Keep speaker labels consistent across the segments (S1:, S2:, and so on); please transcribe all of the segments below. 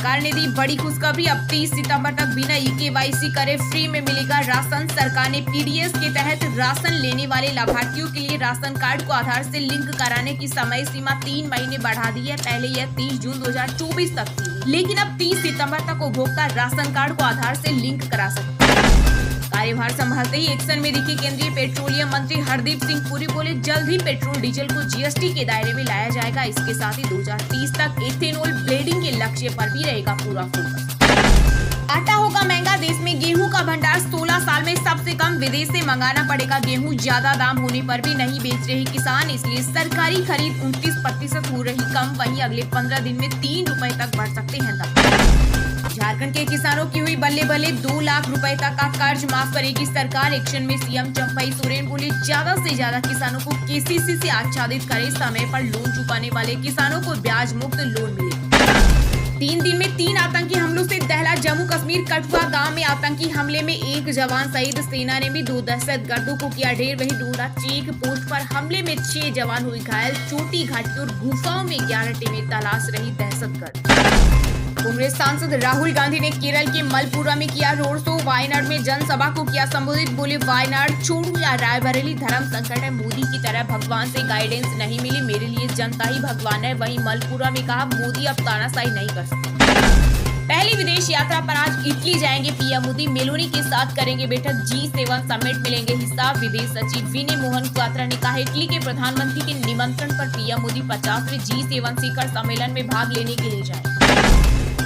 S1: सरकार ने दी बड़ी खुशखबरी। अब 30 सितंबर तक बिना ई-केवाईसी करे फ्री में मिलेगा राशन। सरकार ने पीडीएस के तहत राशन लेने वाले लाभार्थियों के लिए राशन कार्ड को आधार से लिंक कराने की समय सीमा 3 महीने बढ़ा दी है। पहले यह 30 जून 2024 तक थी, लेकिन अब 30 सितंबर तक उपभोक्ता राशन कार्ड को आधार से लिंक करा सकते। कार्यभार संभालते ही एक्शन में दिखे केंद्रीय पेट्रोलियम मंत्री हरदीप सिंह पुरी बोले, जल्द ही पेट्रोल डीजल को जीएसटी के दायरे में लाया जाएगा। इसके साथ ही 2030 तक एथेनॉल ब्लेंडिंग के लक्ष्य पर भी रहेगा पूरा फोकस। आटा होगा महंगा, देश में गेहूं का भंडार 16 साल में सबसे कम, विदेश से मंगाना पड़ेगा गेहूं। ज्यादा दाम होने पर भी नहीं बेच रहे किसान, इसलिए सरकारी खरीद 29% हो रही कम। वहीं अगले 15 दिन में 3 रुपए तक बढ़ सकते हैं दाम। झारखंड के किसानों की हुई बल्ले बल्ले, 2 लाख रुपए तक का कर्ज माफ करेगी सरकार। एक्शन में सीएम चंपई सोरेन बोले, ज्यादा से ज्यादा किसानों को केसीसी से आच्छादित करे। समय पर लोन चुकाने वाले किसानों को ब्याज मुक्त लोन मिले। 3 दिन में 3 आतंकी हमलों से दहला जम्मू कश्मीर। कठुआ गांव में आतंकी हमले में 1 जवान शहीद। सेना ने भी 2 दहशतगर्दों को किया ढेर। वहीं डोडा चेक पोस्ट पर हमले में 6 जवान हुए घायल। चोटी घाटी और गुफाओं में 11 टीमें तलाश रही दहशतगर्द। कांग्रेस सांसद राहुल गांधी ने केरल के मलपुरा में किया रोड शो। वायनाड में जनसभा को किया संबोधित। बोले, वायनाड छोड़ू या रायबरेली, धर्म संकट है। मोदी की तरह भगवान से गाइडेंस नहीं मिली, मेरे लिए जनता ही भगवान है। वहीं मलपुरा में कहा, मोदी अब तानाशाही नहीं कर सकते। पहली विदेश यात्रा पर आज इटली जाएंगे पीएम मोदी। मेलोनी के साथ करेंगे बैठक। G7 समिट में लेंगे हिस्सा। विदेश सचिव विनय मोहन क्वात्रा ने कहा, इटली के प्रधानमंत्री के निमंत्रण पर पीएम मोदी 50वें G7 शिखर सम्मेलन में भाग लेने के लिए जाएंगे।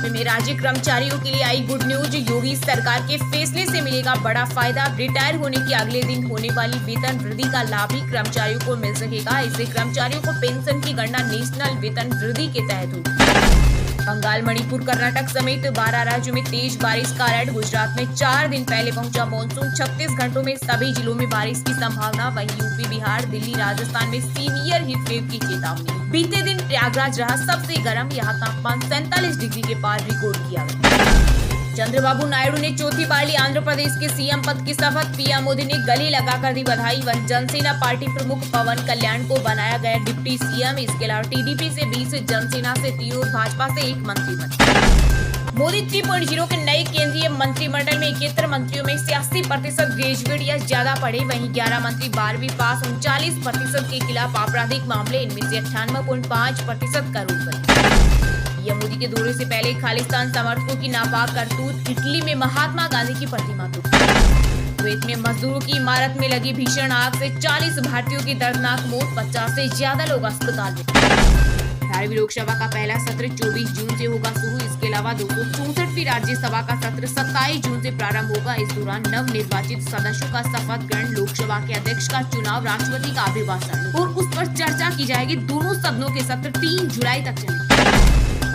S1: में राज्य कर्मचारियों के लिए आई गुड न्यूज। योगी सरकार के फैसले से मिलेगा बड़ा फायदा। रिटायर होने के अगले दिन होने वाली वेतन वृद्धि का लाभ भी कर्मचारियों को मिल सकेगा। इससे कर्मचारियों को पेंशन की गणना नेशनल वेतन वृद्धि के तहत होगी। बंगाल, मणिपुर, कर्नाटक समेत 12 राज्यों में तेज बारिश का अलर्ट। गुजरात में 4 दिन पहले पहुंचा मानसून। 36 घंटों में सभी जिलों में बारिश की संभावना। वहीं यूपी, बिहार, दिल्ली, राजस्थान में सीवियर हीट वेव की चेतावनी। बीते दिन प्रयागराज रहा सबसे गर्म, यहाँ तापमान 47 डिग्री के पार रिकॉर्ड किया गया। चंद्रबाबू नायडू ने चौथी बार ली आंध्र प्रदेश के सीएम पद की शपथ। पीएम मोदी ने गले लगाकर दी बधाई। वहीं जनसेना पार्टी प्रमुख पवन कल्याण को बनाया गया डिप्टी सीएम। इसके अलावा टीडीपी से 20, जनसेना से 3 और भाजपा से 1 मंत्री बने। मोदी 3.0 के नए केंद्रीय मंत्रिमंडल में 71 मंत्रियों में 86% ग्रेजुएट या ज्यादा पढ़े। वहीं 11 मंत्री 12वीं पास। 39% के खिलाफ आपराधिक मामले, इनमें से 98.5% करोड़ बने। मोदी के दौरे से पहले खालिस्तान समर्थकों की नापाक करतूत। इटली में महात्मा गांधी की प्रतिमा तोड़ी। कुवैत में मजदूरों की इमारत में लगी भीषण आग से 40 भारतीयों की दर्दनाक मौत। 50 से ज्यादा लोग अस्पताल में। 18वीं लोकसभा का पहला सत्र 24 जून से होगा शुरू। इसके अलावा 264वीं राज्यसभा का सत्र 27 जून से प्रारंभ होगा। इस दौरान नव निर्वाचित सदस्यों का शपथ ग्रहण, लोकसभा के अध्यक्ष का चुनाव, राष्ट्रपति का अभिभाषण और उस पर चर्चा की जाएगी। दोनों सदनों के सत्र 3 जुलाई तक चलेंगे।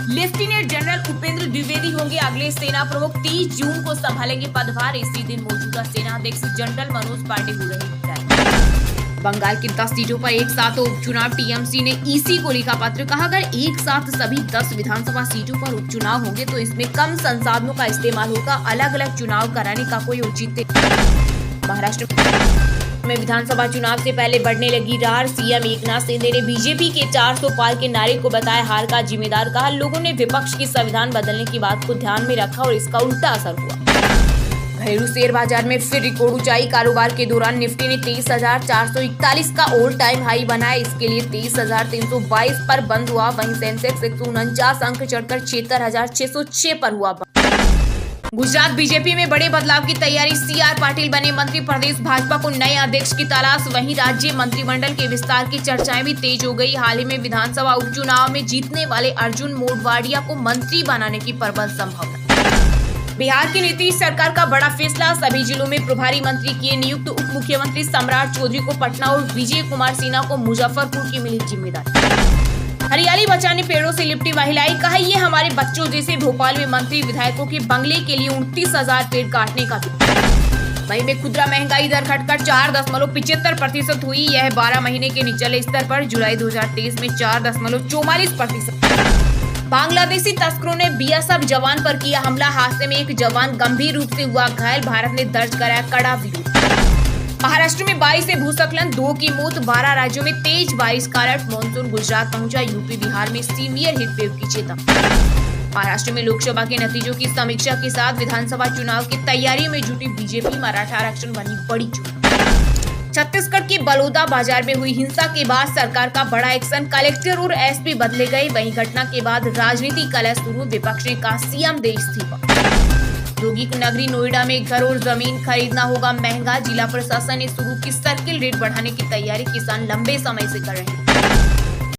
S1: लेफ्टिनेंट जनरल उपेंद्र द्विवेदी होंगे अगले सेना प्रमुख। 30 जून को संभालेंगे पदभार। इसी दिन मौजूदा सेना अध्यक्ष जनरल मनोज पांडे हो रहे हैं। बंगाल की 10 सीटों पर एक साथ उपचुनाव। टीएमसी ने ईसी को लिखा पत्र। कहा, अगर एक साथ सभी 10 विधानसभा सीटों पर उपचुनाव होंगे तो इसमें कम संसाधनों का इस्तेमाल होगा। अलग अलग चुनाव कराने का कोई औचित्य। महाराष्ट्र में विधानसभा चुनाव से पहले बढ़ने लगी रार। सीएम एकनाथ शिंदे ने बीजेपी के 400 पार के नारे को बताया हार का जिम्मेदार। कहा, लोगों ने विपक्ष की संविधान बदलने की बात को ध्यान में रखा और इसका उल्टा असर हुआ। घरेलू शेयर बाजार में फिर रिकॉर्ड ऊंचाई। कारोबार के दौरान निफ्टी ने 23,441 का ऑल टाइम हाई बनाया। इसके लिए 23,322 पर बंद हुआ। वहीं सेंसेक्स 149 अंक चढ़कर 76,606 पर हुआ। गुजरात बीजेपी में बड़े बदलाव की तैयारी। सीआर पाटिल बने मंत्री। प्रदेश भाजपा को नए अध्यक्ष की तलाश। वहीं राज्य मंत्रिमंडल के विस्तार की चर्चाएं भी तेज हो गई। हाल ही में विधानसभा उपचुनाव में जीतने वाले अर्जुन मोढवाडिया को मंत्री बनाने की प्रबल संभावना। बिहार की नीतीश सरकार का बड़ा फैसला। सभी जिलों में प्रभारी मंत्री किए नियुक्त। उप मुख्यमंत्री सम्राट चौधरी को पटना और विजय कुमार सिन्हा को मुजफ्फरपुर की मिली जिम्मेदारी। हरियाली बचाने पेड़ों से लिपटी महिलाएं। कहा, ये हमारे बच्चों जैसे। भोपाल में मंत्री विधायकों के बंगले के लिए 29,000 पेड़ काटने का भी। मई में खुदरा महंगाई दर घटकर 4.75% हुई। यह 12 महीने के निचले स्तर पर। जुलाई 2023 में 4.44%। बांग्लादेशी तस्करों ने बीएसएफ जवान पर किया हमला। हादसे में एक जवान गंभीर रूप से हुआ घायल। भारत ने दर्ज कराया कड़ा विरोध। महाराष्ट्र में बारिश से भूस्खलन, 2 की मौत। 12 राज्यों में तेज बारिश का अलर्ट। मानसून गुजरात पहुंचा। यूपी, बिहार में सीवियर हीट वेव की चेतावनी। महाराष्ट्र में लोकसभा के नतीजों की समीक्षा के साथ विधानसभा चुनाव की तैयारी में जुटी बीजेपी, मराठा आरक्षण बनी बड़ी चुनौती। छत्तीसगढ़ के बलौदा बाजार में हुई हिंसा के बाद सरकार का बड़ा एक्शन, कलेक्टर और एसपी बदले गए। वहीं घटना के बाद राजनीति कलह शुरू, विपक्ष ने कहा सीएम दे इस्तीफा। योगी नगरी नोएडा में घर और जमीन खरीदना होगा महंगा, जिला प्रशासन ने शुरू की सर्किल रेट बढ़ाने की तैयारी, किसान लंबे समय से कर रहे हैं।